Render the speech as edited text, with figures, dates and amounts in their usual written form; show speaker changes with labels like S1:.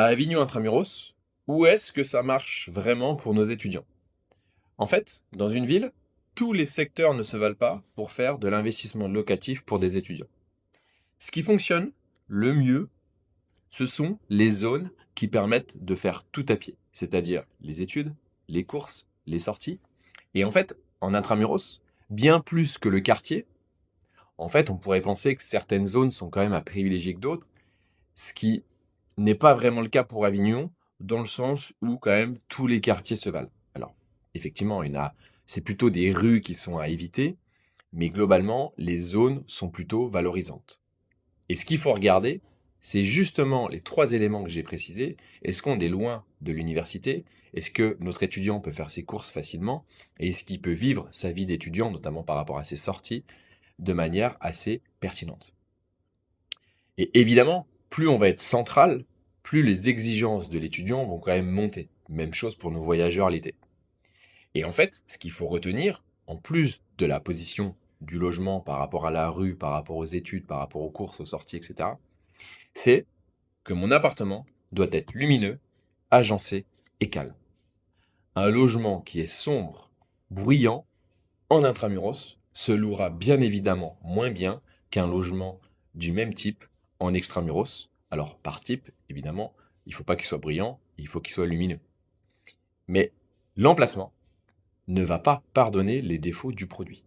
S1: À Avignon Intramuros, où est-ce que ça marche vraiment pour nos étudiants? En fait, dans une ville, tous les secteurs ne se valent pas pour faire de l'investissement locatif pour des étudiants. Ce qui fonctionne le mieux, ce sont les zones qui permettent de faire tout à pied, c'est-à-dire les études, les courses, les sorties. Et en fait, en Intramuros, bien plus que le quartier, en fait, on pourrait penser que certaines zones sont quand même à privilégier que d'autres, ce qui n'est pas vraiment le cas pour Avignon, dans le sens où quand même tous les quartiers se valent. Alors, effectivement, c'est plutôt des rues qui sont à éviter, mais globalement, les zones sont plutôt valorisantes. Et ce qu'il faut regarder, c'est justement les trois éléments que j'ai précisés. Est-ce qu'on est loin de l'université? Est-ce que notre étudiant peut faire ses courses facilement? Et est-ce qu'il peut vivre sa vie d'étudiant, notamment par rapport à ses sorties, de manière assez pertinente? Et évidemment, plus on va être central, plus les exigences de l'étudiant vont quand même monter. Même chose pour nos voyageurs l'été. Et en fait, ce qu'il faut retenir, en plus de la position du logement par rapport à la rue, par rapport aux études, par rapport aux courses, aux sorties, etc., c'est que mon appartement doit être lumineux, agencé et calme. Un logement qui est sombre, bruyant, en intramuros, se louera bien évidemment moins bien qu'un logement du même type en extramuros. Alors, par type, évidemment, il ne faut pas qu'il soit brillant, il faut qu'il soit lumineux. Mais l'emplacement ne va pas pardonner les défauts du produit.